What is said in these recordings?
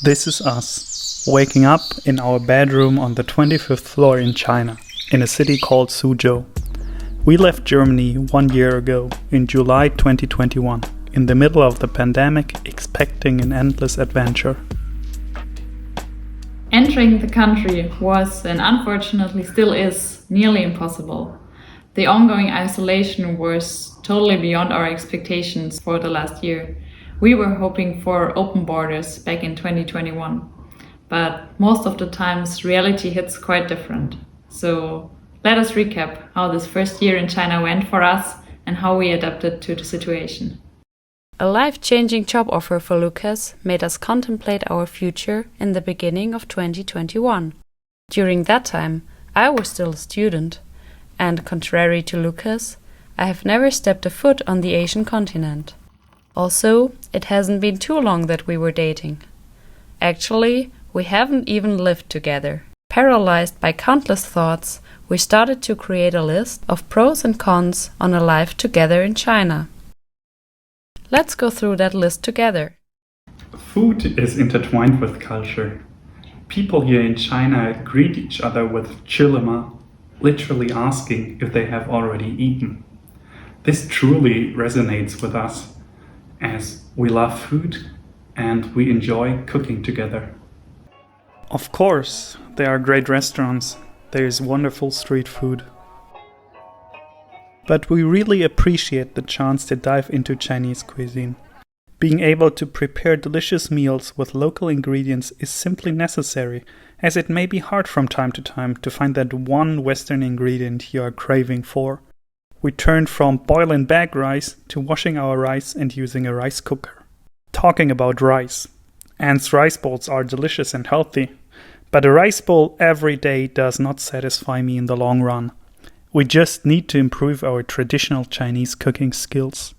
This is us, waking up in our bedroom on the 25th floor in China, in a city called Suzhou. We left Germany 1 year ago, in July 2021, in the middle of the pandemic, expecting an endless adventure. Entering the country was, and unfortunately still is, nearly impossible. The ongoing isolation was totally beyond our expectations for the last year. We were hoping for open borders back in 2021, but most of the times reality hits quite different. So let us recap how this first year in China went for us and how we adapted to the situation. A life-changing job offer for Lucas made us contemplate our future in the beginning of 2021. During that time, I was still a student, and contrary to Lucas, I have never stepped a foot on the Asian continent. Also, it hasn't been too long that we were dating. Actually, we haven't even lived together. Paralyzed by countless thoughts, we started to create a list of pros and cons on a life together in China. Let's go through that list together. Food is intertwined with culture. People here in China greet each other with "chilima," literally asking if they have already eaten. This truly resonates with us, as we love food and we enjoy cooking together. Of course, there are great restaurants, there is wonderful street food. But we really appreciate the chance to dive into Chinese cuisine. Being able to prepare delicious meals with local ingredients is simply necessary, as it may be hard from time to time to find that one Western ingredient you are craving for. We turned from boil and bag rice to washing our rice and using a rice cooker. Talking about rice. Anne's rice bowls are delicious and healthy, but a rice bowl every day does not satisfy me in the long run. We just need to improve our traditional Chinese cooking skills.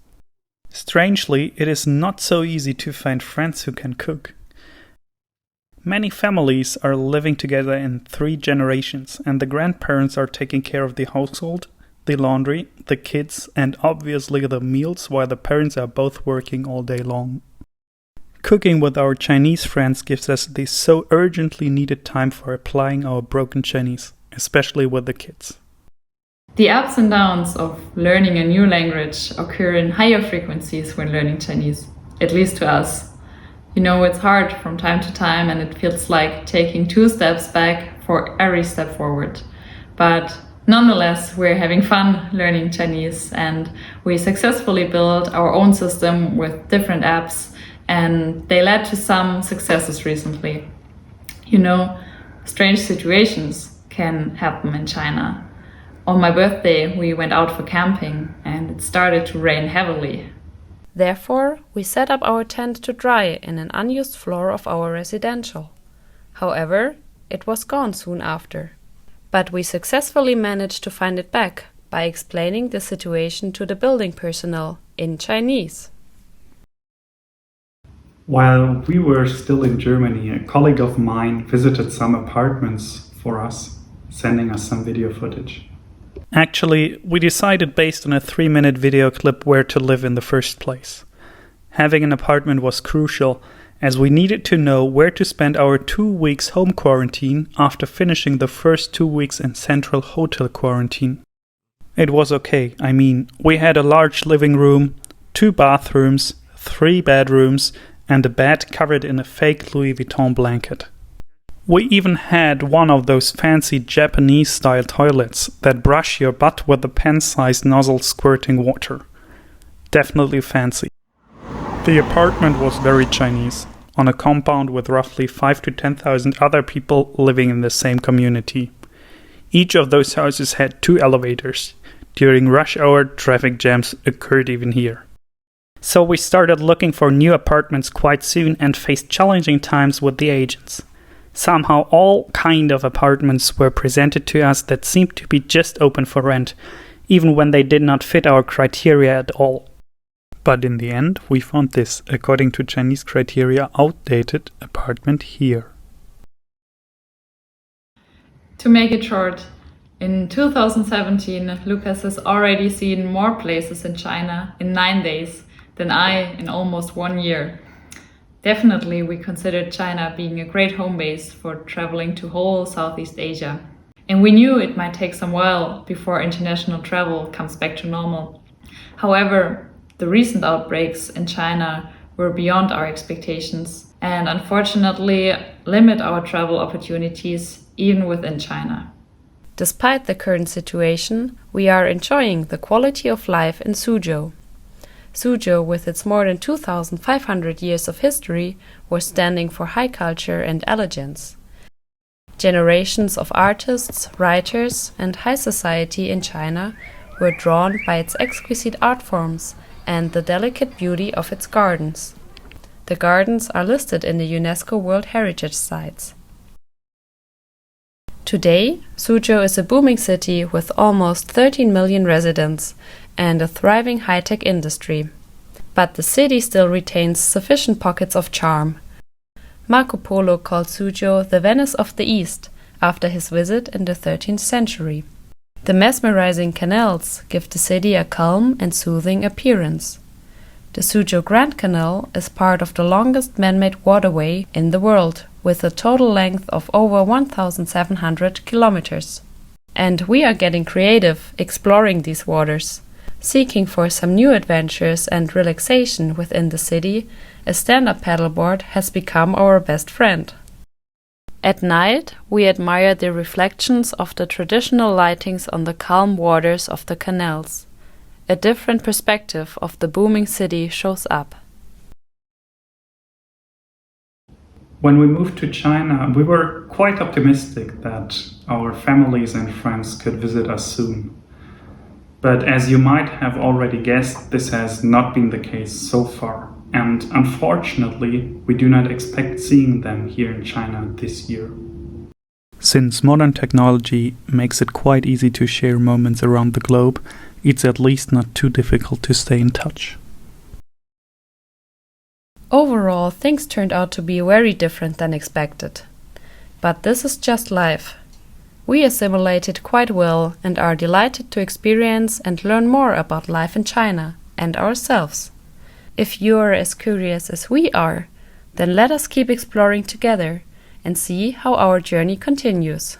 Strangely, it is not so easy to find friends who can cook. Many families are living together in 3 generations, and the grandparents are taking care of the household, the laundry, the kids, and obviously the meals while the parents are both working all day long. Cooking with our Chinese friends gives us the so urgently needed time for applying our broken Chinese, especially with the kids. The ups and downs of learning a new language occur in higher frequencies when learning Chinese, at least to us. You know, it's hard from time to time and it feels like taking 2 steps back for every step forward. But nonetheless, we're having fun learning Chinese, and we successfully built our own system with different apps, and they led to some successes recently. You know, strange situations can happen in China. On my birthday, we went out for camping and it started to rain heavily. Therefore, we set up our tent to dry in an unused floor of our residential. However, it was gone soon after. But we successfully managed to find it back by explaining the situation to the building personnel in Chinese. While we were still in Germany, a colleague of mine visited some apartments for us, sending us some video footage. Actually, we decided based on a 3-minute video clip where to live in the first place. Having an apartment was crucial, as we needed to know where to spend our 2 weeks home quarantine after finishing the first 2 weeks in central hotel quarantine. It was okay, we had a large living room, 2 bathrooms, 3 bedrooms, and a bed covered in a fake Louis Vuitton blanket. We even had one of those fancy Japanese-style toilets that brush your butt with a pen-sized nozzle squirting water. Definitely fancy. The apartment was very Chinese, on a compound with roughly 5,000 to 10,000 other people living in the same community. Each of those houses had 2 elevators. During rush hour, traffic jams occurred even here. So we started looking for new apartments quite soon and faced challenging times with the agents. Somehow all kind of apartments were presented to us that seemed to be just open for rent, even when they did not fit our criteria at all. But in the end, we found this, according to Chinese criteria, outdated apartment here. To make it short, in 2017, Lucas has already seen more places in China in 9 days than I in almost 1 year. Definitely, we considered China being a great home base for traveling to whole Southeast Asia. And we knew it might take some while before international travel comes back to normal. However, the recent outbreaks in China were beyond our expectations and unfortunately limit our travel opportunities even within China. Despite the current situation, we are enjoying the quality of life in Suzhou. Suzhou, with its more than 2,500 years of history, was standing for high culture and elegance. Generations of artists, writers, and high society in China were drawn by its exquisite art forms and the delicate beauty of its gardens. The gardens are listed in the UNESCO World Heritage Sites. Today, Suzhou is a booming city with almost 13 million residents and a thriving high-tech industry. But the city still retains sufficient pockets of charm. Marco Polo called Suzhou the Venice of the East after his visit in the 13th century. The mesmerizing canals give the city a calm and soothing appearance. The Suzhou Grand Canal is part of the longest man-made waterway in the world, with a total length of over 1,700 kilometers. And we are getting creative exploring these waters. Seeking for some new adventures and relaxation within the city, a stand-up paddleboard has become our best friend. At night, we admire the reflections of the traditional lightings on the calm waters of the canals. A different perspective of the booming city shows up. When we moved to China, we were quite optimistic that our families and friends could visit us soon. But as you might have already guessed, this has not been the case so far. And unfortunately, we do not expect seeing them here in China this year. Since modern technology makes it quite easy to share moments around the globe, it's at least not too difficult to stay in touch. Overall, things turned out to be very different than expected. But this is just life. We assimilated quite well and are delighted to experience and learn more about life in China and ourselves. If you are as curious as we are, then let us keep exploring together and see how our journey continues.